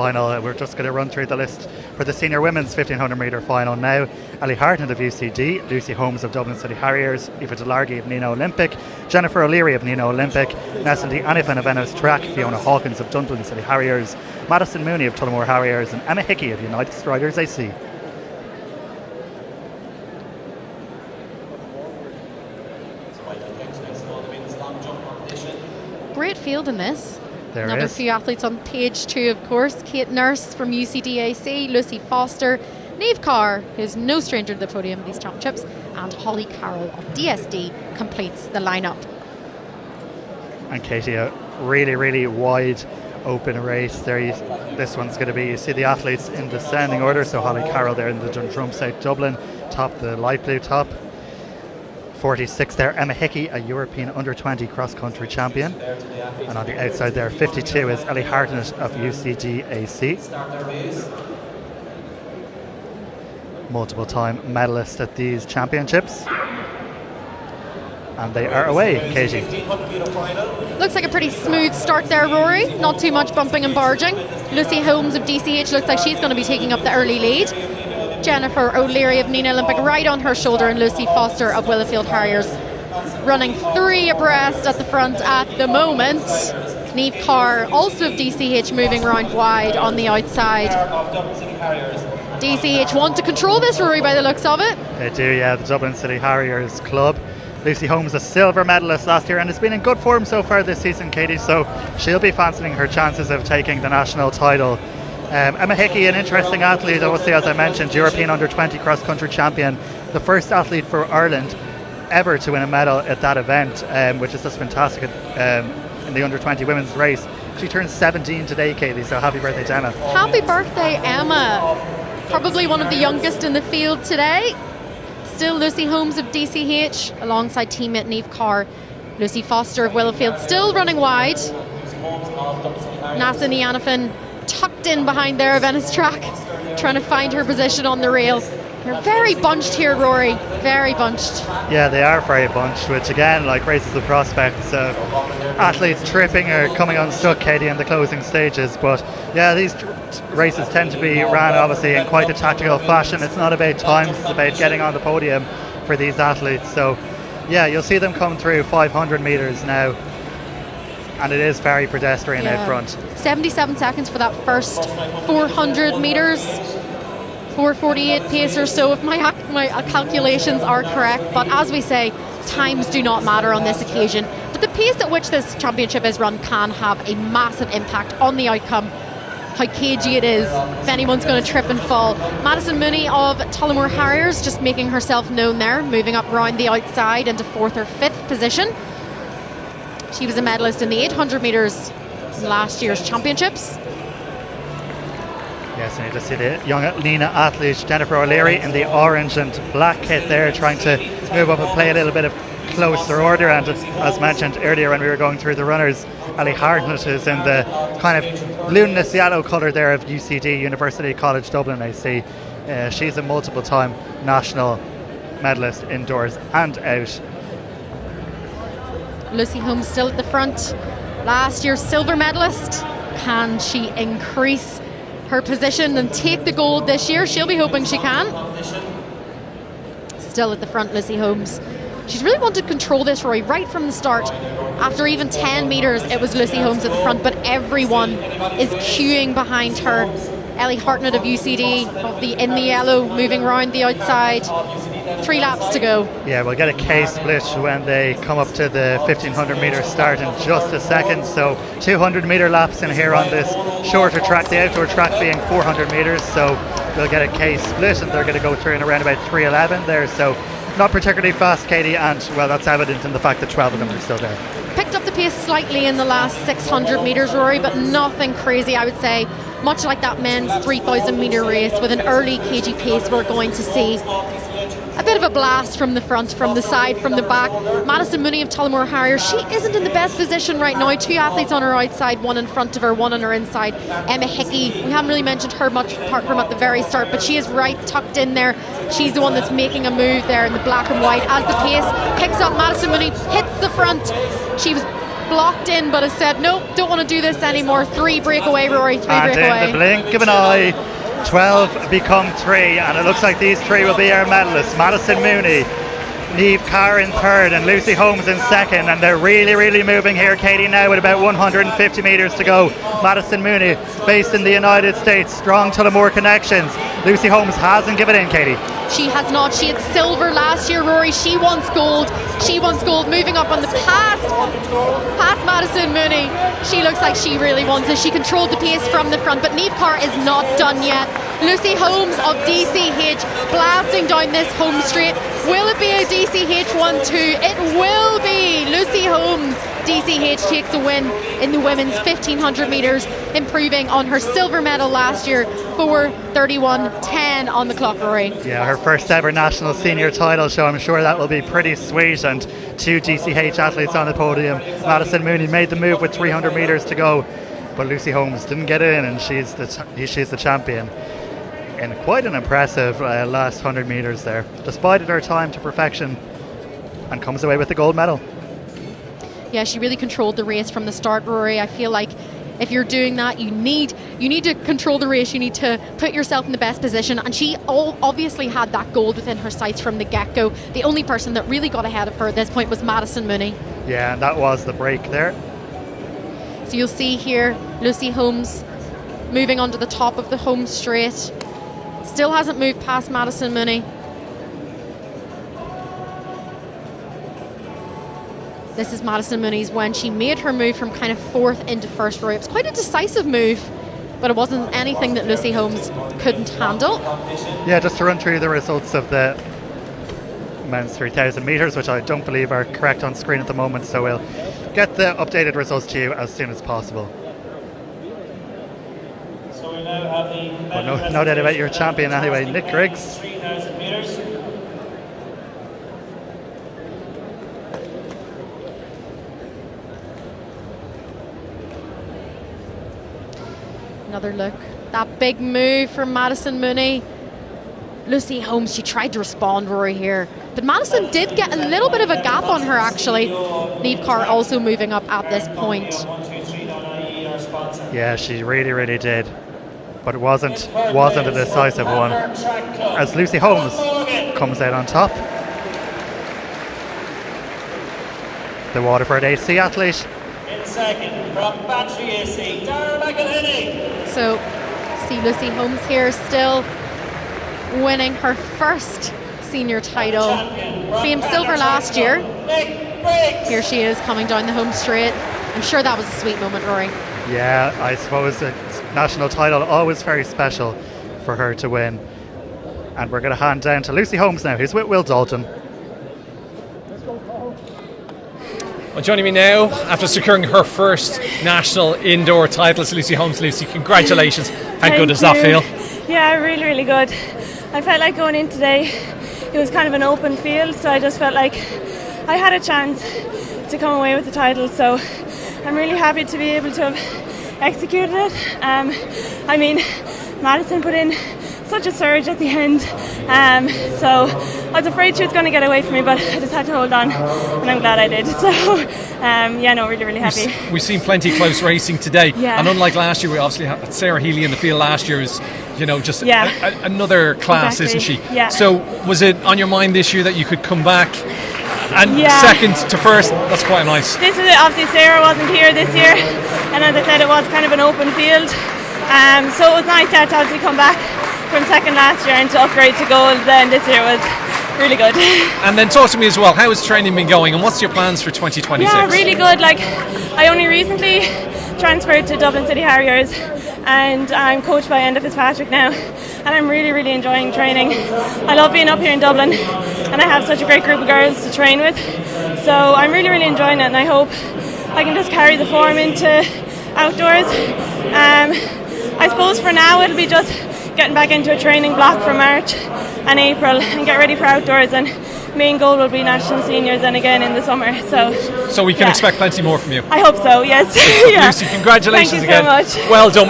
Final. We're just going to run through the list for the senior women's 1500 metre final now. Ali Hartnett of UCD, Lucy Holmes of Dublin City Harriers, Aoife Delargy of Nino Olympic, Jennifer O'Leary of Nino Olympic, Nestle Anifan of Ennis Track, Fiona Hawkins of Dublin City Harriers, Madison Mooney of Tullamore Harriers, and Emma Hickey of United Striders AC. Great field in this. There Another is. few athletes on page 2, of course. Kate Nurse from UCDAC, Lucy Foster, Niamh Carr, who's no stranger to the podium of these championships, and Holly Carroll of DSD completes the lineup. And Katie, a really, really wide open race there. This one's going to be, you see the athletes in descending order. So Holly Carroll there in the Dundrum South Dublin top, the light blue top. 46 there, Emma Hickey, a European under-20 cross-country champion. And on the outside there, 52 is Ali Hartnett of UCDAC. Multiple time medalist at these championships. And they are away, Katie. Looks like a pretty smooth start there, Rory. Not too much bumping and barging. Lucy Holmes of DCH looks like she's going to be taking up the early lead. Jennifer O'Leary of Nina Olympic right on her shoulder, and Lucy Foster of Willowfield Harriers running 3 abreast at the front at the moment. Niamh Carr, also of DCH, moving round wide on the outside. DCH want to control this, Rory, by the looks of it. They do, yeah, the Dublin City Harriers club. Lucy Holmes, a silver medalist last year, and has been in good form so far this season, Katie, so she'll be fancying her chances of taking the national title. Emma Hickey, an interesting athlete, obviously, as I mentioned, European under-20 cross-country champion, the first athlete for Ireland ever to win a medal at that event, which is just fantastic in the under-20 women's race. She turns 17 today, Katie, so happy birthday to Emma. Happy birthday, Emma. Probably one of the youngest in the field today. Still Lucy Holmes of DCH alongside teammate Niamh Carr. Lucy Foster of Willowfield still running wide. Nasa Nianafin tucked in behind there of Ennis Track, trying to find her position on the rail. They're very bunched here, Rory, very bunched. Yeah, they are very bunched, which again, like, raises the prospects of athletes tripping or coming unstuck, Katie, in the closing stages. But yeah, these races tend to be ran obviously in quite a tactical fashion. It's not about times, it's about getting on the podium for these athletes. So yeah, you'll see them come through 500 metres now, and it is very pedestrian out front. 77 seconds for that first 400 metres. 4:48 pace or so, if my calculations are correct. But as we say, times do not matter on this occasion. But the pace at which this championship is run can have a massive impact on the outcome. How cagey it is, if anyone's going to trip and fall. Madison Mooney of Tullamore Harriers just making herself known there, moving up round the outside into 4th or 5th position. She was a medalist in the 800 metres in last year's championships. Yes, and you just see the young Lena athlete Jennifer O'Leary in the orange and black kit there, trying to move up and play a little bit of closer order. And as mentioned earlier when we were going through the runners, Ali Hartnett is in the kind of luminous yellow colour there of UCD, University College Dublin AC. She's a multiple time national medalist indoors and out. Lucy Holmes still at the front, last year's silver medalist. Can she increase her position and take the gold this year? She'll be hoping she can. Still at the front, Lucy Holmes. She's really wanted to control this, Roy, right from the start. After even 10 metres, it was Lucy Holmes at the front, but everyone is queuing behind her. Ali Hartnett of UCD, in the yellow, moving round the outside. 3 laps to go. Yeah, we'll get a K split when they come up to the 1500 metre start in just a second. So 200 metre laps in here on this shorter track, the outdoor track being 400 metres. So we'll get a K split, and they're going to go through in around about 3:11 there. So not particularly fast, Katie, and well, that's evident in the fact that 12 of them are still there. Picked up the pace slightly in the last 600 metres, Rory, but nothing crazy, I would say. Much like that men's 3,000 metre race with an early kg pace, we're going to see a bit of a blast from the front, from the side, from the back. Madison Mooney of Tullamore Harriers, she isn't in the best position right now. 2 athletes on her outside, 1 in front of her, 1 on her inside. Emma Hickey, we haven't really mentioned her much apart from at the very start, but she is right tucked in there. She's the one that's making a move there in the black and white. As the pace picks up, Madison Mooney hits the front. She was blocked in, but has said, nope, don't want to do this anymore. 3 breakaway, Rory, 3 and breakaway. in the blink of an eye, 12 become 3, and it looks like these 3 will be our medalists. Madison Mooney, Niamh Carr in 3rd, and Lucy Holmes in 2nd, and they're really moving here, Katie, now with about 150 metres to go. Madison Mooney, based in the United States, strong Tullamore connections. Lucy Holmes hasn't given in, Katie. She has not. She had silver last year, Rory. She wants gold. Moving up on the past Madison Mooney. She looks like she really wants it. She controlled the pace from the front, but Niamh Carr is not done yet. Lucy Holmes of DCH blasting down this home straight. Will it be a DCH 1-2? It will be. Lucy Holmes, DCH, takes a win in the women's 1500 metres, improving on her silver medal last year, 4:31.10 on the clock, Rory. Yeah, her first ever national senior title, so I'm sure that will be pretty sweet. And 2 DCH athletes on the podium. Madison Mooney made the move with 300 metres to go, but Lucy Holmes didn't get in, and she's the champion in quite an impressive last 100 metres there, despite her time to perfection, and comes away with the gold medal. Yeah, she really controlled the race from the start, Rory. I feel like if you're doing that, you need to control the race. You need to put yourself in the best position, and she obviously had that gold within her sights from the get-go. The only person that really got ahead of her at this point was Madison Mooney. Yeah, and that was the break there. So you'll see here Lucy Holmes moving onto the top of the home straight. Still hasn't moved past Madison Mooney. This is Madison Mooney's when she made her move from kind of 4th into 1st row. It was quite a decisive move, but it wasn't anything that Lucy Holmes couldn't handle. Yeah, just to run through the results of the men's 3,000 metres, which I don't believe are correct on screen at the moment, so we'll get the updated results to you as soon as possible. So we now have the But no doubt about your champion anyway, Nick Griggs. 3,000 metres. Another look. That big move from Madison Mooney. Lucy Holmes, she tried to respond, Rory, here. But Madison did get a little bit of a gap on her, actually. Niamh Carr also moving up at this point. Yeah, she really did. But it wasn't a decisive one, as Lucy Holmes comes out on top. The Waterford AC athlete. In 2nd, from Battery AC, Dara McElhinney. So, see Lucy Holmes here still winning her first senior title. Became silver last year. Here she is coming down the home straight. I'm sure that was a sweet moment, Rory. Yeah, I suppose a national title always very special for her to win. And we're going to hand down to Lucy Holmes now, who's with Will Dalton. Well, joining me now after securing her first national indoor title is Lucy Holmes. Lucy, congratulations. How good does that feel? Yeah, really good. I felt like going in today, it was kind of an open field, so I just felt like I had a chance to come away with the title, so I'm really happy to be able to have executed it. I mean, Madison put in such a surge at the end, so I was afraid she was going to get away from me, but I just had to hold on, and I'm glad I did. So really happy. We've seen plenty close racing today, Yeah. and unlike last year, we obviously had Sarah Healy in the field last year. Is just another class, Exactly. isn't she? Yeah. So was it on your mind this year that you could come back and Yeah. 2nd to 1st? That's quite nice. This is it. Obviously Sarah wasn't here this year, and as I said, it was kind of an open field, so it was nice to obviously come back from 2nd last year and to upgrade to gold. Then this year was really good. And then talk to me as well. How has training been going, and what's your plans for 2026? Yeah, really good. Like, I only recently transferred to Dublin City Harriers, and I'm coached by Enda Fitzpatrick now, and I'm really enjoying training. I love being up here in Dublin, and I have such a great group of girls to train with, so I'm really enjoying it, and I hope I can just carry the form into outdoors. I suppose for now it'll be just getting back into a training block for March and April and get ready for outdoors, and main goal will be national seniors and again in the summer, so we can expect plenty more from you. I hope so, yes. Lucy, congratulations Thank you again. so much. Well done.